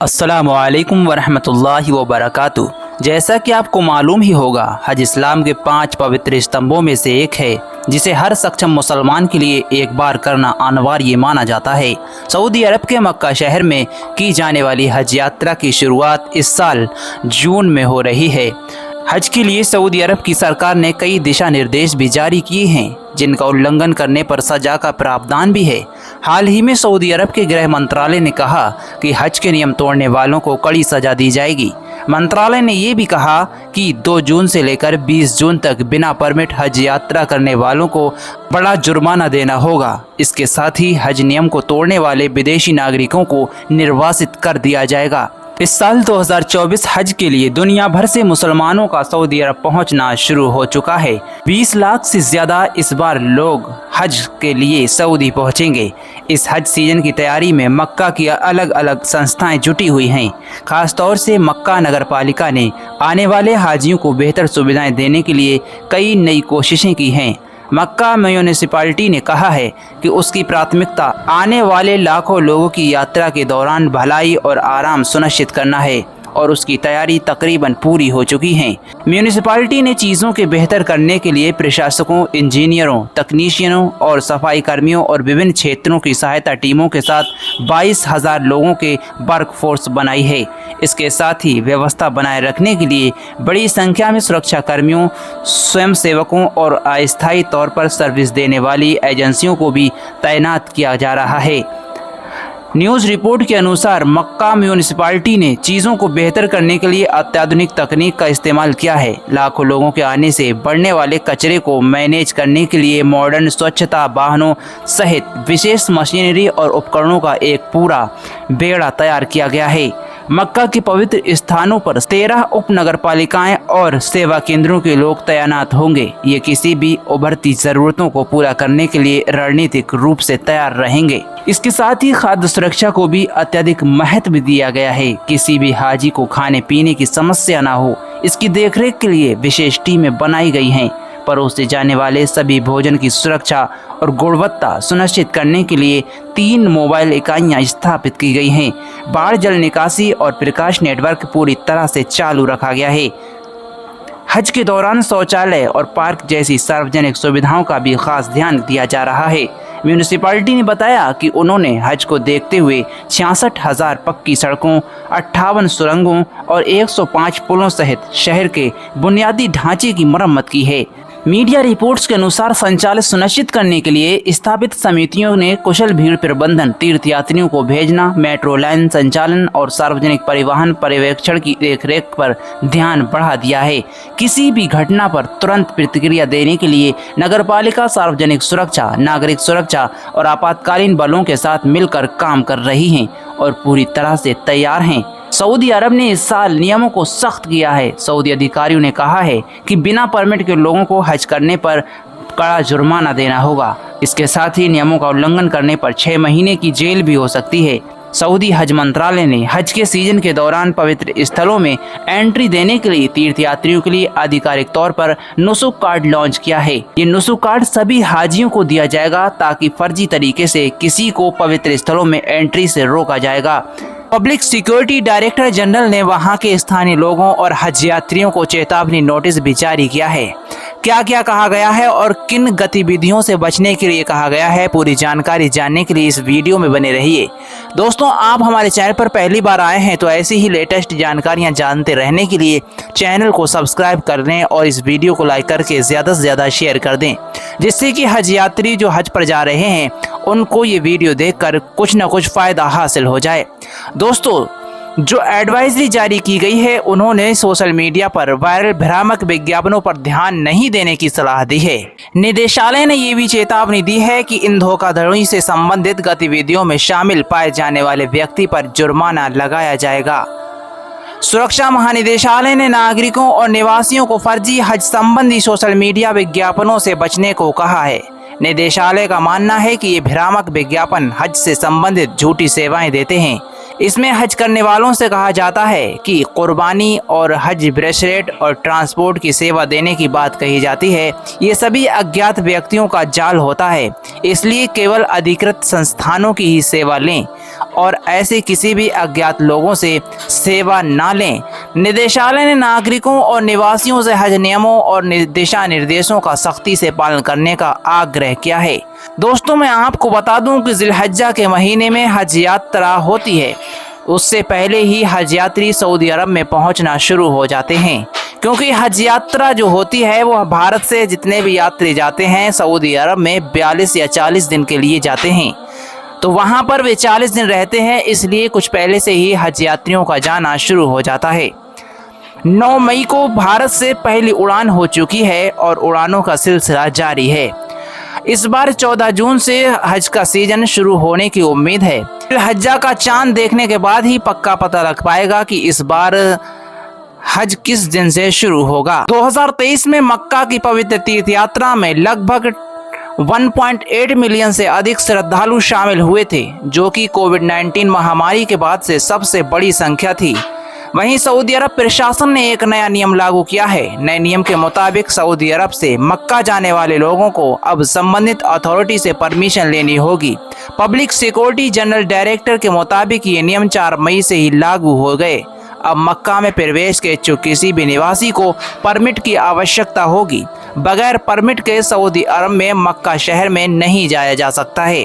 अस्सलामुअलैकुम वरहमतुल्लाहि वबरकातुहू। जैसा कि आपको मालूम ही होगा, हज इस्लाम के 5 पवित्र स्तंभों में से एक है, जिसे हर सक्षम मुसलमान के लिए एक बार करना अनिवार्य माना जाता है। सऊदी अरब के मक्का शहर में की जाने वाली हज यात्रा की शुरुआत इस साल जून में हो रही है। हज के लिए सऊदी अरब की सरकार ने कई दिशा निर्देश भी जारी किए हैं, जिनका उल्लंघन करने पर सजा का प्रावधान भी है। हाल ही में सऊदी अरब के गृह मंत्रालय ने कहा कि हज के नियम तोड़ने वालों को कड़ी सजा दी जाएगी। मंत्रालय ने ये भी कहा कि 2 जून से लेकर 20 जून तक बिना परमिट हज यात्रा करने वालों को बड़ा जुर्माना देना होगा। इसके साथ ही हज नियम को तोड़ने वाले विदेशी नागरिकों को निर्वासित कर दिया जाएगा। इस साल 2024 हज के लिए दुनिया भर से मुसलमानों का सऊदी अरब पहुंचना शुरू हो चुका है। 20 लाख से ज़्यादा इस बार लोग हज के लिए सऊदी पहुंचेंगे। इस हज सीजन की तैयारी में मक्का की अलग अलग संस्थाएं जुटी हुई हैं। खासतौर से मक्का नगर पालिका ने आने वाले हाजियों को बेहतर सुविधाएं देने के लिए कई नई कोशिशें की हैं। मक्का म्यूनिसिपैलिटी ने कहा है कि उसकी प्राथमिकता आने वाले लाखों लोगों की यात्रा के दौरान भलाई और आराम सुनिश्चित करना है और उसकी तैयारी तकरीबन पूरी हो चुकी है। म्यूनिसिपैलिटी ने चीज़ों के बेहतर करने के लिए प्रशासकों, इंजीनियरों, तकनीशियनों और सफाई कर्मियों और विभिन्न क्षेत्रों की सहायता टीमों के साथ 22,000 लोगों के वर्क फोर्स बनाई है। इसके साथ ही व्यवस्था बनाए रखने के लिए बड़ी संख्या में सुरक्षा कर्मियों, स्वयंसेवकों और अस्थायी तौर पर सर्विस देने वाली एजेंसियों को भी तैनात किया जा रहा है। न्यूज़ रिपोर्ट के अनुसार मक्का म्यूनिसिपैलिटी ने चीज़ों को बेहतर करने के लिए अत्याधुनिक तकनीक का इस्तेमाल किया है। लाखों लोगों के आने से बढ़ने वाले कचरे को मैनेज करने के लिए मॉडर्न स्वच्छता वाहनों सहित विशेष मशीनरी और उपकरणों का एक पूरा बेड़ा तैयार किया गया है। मक्का के पवित्र स्थानों पर 13 उप नगर पालिकाएं और सेवा केंद्रों के लोग तैनात होंगे। ये किसी भी उभरती ज़रूरतों को पूरा करने के लिए रणनीतिक रूप से तैयार रहेंगे। इसके साथ ही खाद्य सुरक्षा को भी अत्यधिक महत्व दिया गया है। किसी भी हाजी को खाने पीने की समस्या ना हो, इसकी देखरेख के लिए विशेष टीमें बनाई गई हैं। परोसे जाने वाले सभी भोजन की सुरक्षा और गुणवत्ता सुनिश्चित करने के लिए 3 मोबाइल इकाइयां स्थापित की गई हैं। बाढ़ जल निकासी और प्रकाश नेटवर्क पूरी तरह से चालू रखा गया है। हज के दौरान शौचालय और पार्क जैसी सार्वजनिक सुविधाओं का भी खास ध्यान दिया जा रहा है। म्यूनिसिपैलिटी ने बताया कि उन्होंने हज को देखते हुए 66,000 पक्की सड़कों, 58 सुरंगों और 105 पुलों सहित शहर के बुनियादी ढांचे की मरम्मत की है। मीडिया रिपोर्ट्स के अनुसार संचालित सुनिश्चित करने के लिए स्थापित समितियों ने कुशल भीड़ प्रबंधन, तीर्थयात्रियों को भेजना, मेट्रो लाइन संचालन और सार्वजनिक परिवहन पर्यवेक्षण की देखरेख पर ध्यान बढ़ा दिया है। किसी भी घटना पर तुरंत प्रतिक्रिया देने के लिए नगरपालिका सार्वजनिक सुरक्षा, नागरिक सुरक्षा और आपातकालीन बलों के साथ मिलकर काम कर रही हैं और पूरी तरह से तैयार हैं। सऊदी अरब ने इस साल नियमों को सख्त किया है। सऊदी अधिकारियों ने कहा है कि बिना परमिट के लोगों को हज करने पर कड़ा जुर्माना देना होगा। इसके साथ ही नियमों का उल्लंघन करने पर 6 महीने की जेल भी हो सकती है। सऊदी हज मंत्रालय ने हज के सीजन के दौरान पवित्र स्थलों में एंट्री देने के लिए तीर्थयात्रियों के लिए आधिकारिक तौर पर नुसुक कार्ड लॉन्च किया है। ये नुसुक कार्ड सभी हाजियों को दिया जाएगा ताकि फर्जी तरीके से किसी को पवित्र स्थलों में एंट्री से रोका जाएगा। पब्लिक सिक्योरिटी डायरेक्टर जनरल ने वहां के स्थानीय लोगों और हज यात्रियों को चेतावनी नोटिस भी जारी किया है। क्या क्या कहा गया है और किन गतिविधियों से बचने के लिए कहा गया है, पूरी जानकारी जानने के लिए इस वीडियो में बने रहिए। दोस्तों, आप हमारे चैनल पर पहली बार आए हैं तो ऐसी ही लेटेस्ट जानकारियां जानते रहने के लिए चैनल को सब्सक्राइब कर दें और इस वीडियो को लाइक करके ज़्यादा से ज़्यादा शेयर कर दें, जिससे कि हज यात्री जो हज पर जा रहे हैं उनको ये वीडियो देखकर कुछ न कुछ फ़ायदा हासिल हो जाए। दोस्तों, जो एडवाइजरी जारी की गई है, उन्होंने सोशल मीडिया पर वायरल भ्रामक विज्ञापनों पर ध्यान नहीं देने की सलाह दी है। निदेशालय ने ये भी चेतावनी दी है कि इन धोखाधड़ी से संबंधित गतिविधियों में शामिल पाए जाने वाले व्यक्ति पर जुर्माना लगाया जाएगा। सुरक्षा महानिदेशालय ने नागरिकों और निवासियों को फर्जी हज संबंधी सोशल मीडिया विज्ञापनों से बचने को कहा है। निदेशालय का मानना है कि ये भ्रामक विज्ञापन हज से संबंधित झूठी सेवाएं देते हैं। इसमें हज करने वालों से कहा जाता है कि कुर्बानी और हज ब्रेसलेट और ट्रांसपोर्ट की सेवा देने की बात कही जाती है। ये सभी अज्ञात व्यक्तियों का जाल होता है, इसलिए केवल अधिकृत संस्थानों की ही सेवा लें और ऐसे किसी भी अज्ञात लोगों से सेवा ना लें। निदेशालय ने नागरिकों और निवासियों से हज नियमों और दिशा निर्देशों का सख्ती से पालन करने का आग्रह किया है। दोस्तों, मैं आपको बता दूं कि जिलहज्जा के महीने में हज यात्रा होती है। उससे पहले ही हज यात्री सऊदी अरब में पहुंचना शुरू हो जाते हैं, क्योंकि हज यात्रा जो होती है वह भारत से जितने भी यात्री जाते हैं सऊदी अरब में 42 या 40 दिन के लिए जाते हैं, तो वहां पर वे 40 दिन रहते हैं, इसलिए कुछ पहले से ही हज यात्रियों का जाना शुरू हो जाता है। 9 मई को भारत से पहली उड़ान हो चुकी है और उड़ानों का सिलसिला जारी है। इस बार 14 जून से हज का सीजन शुरू होने की उम्मीद है। हज्जा का चांद देखने के बाद ही पक्का पता लग पाएगा कि इस बार हज किस दिन से शुरू होगा। 2023 में मक्का की पवित्र तीर्थ यात्रा में लगभग 1.8 मिलियन से अधिक श्रद्धालु शामिल हुए थे, जो कि कोविड-19 महामारी के बाद से सबसे बड़ी संख्या थी। वहीं सऊदी अरब प्रशासन ने एक नया नियम लागू किया है। नए नियम के मुताबिक सऊदी अरब से मक्का जाने वाले लोगों को अब संबंधित अथॉरिटी से परमिशन लेनी होगी। पब्लिक सिक्योरिटी जनरल डायरेक्टर के मुताबिक ये नियम 4 मई से ही लागू हो गए। अब मक्का में प्रवेश के इच्छुक किसी भी निवासी को परमिट की आवश्यकता होगी। बगैर परमिट के सऊदी अरब में मक्का शहर में नहीं जाया जा सकता है।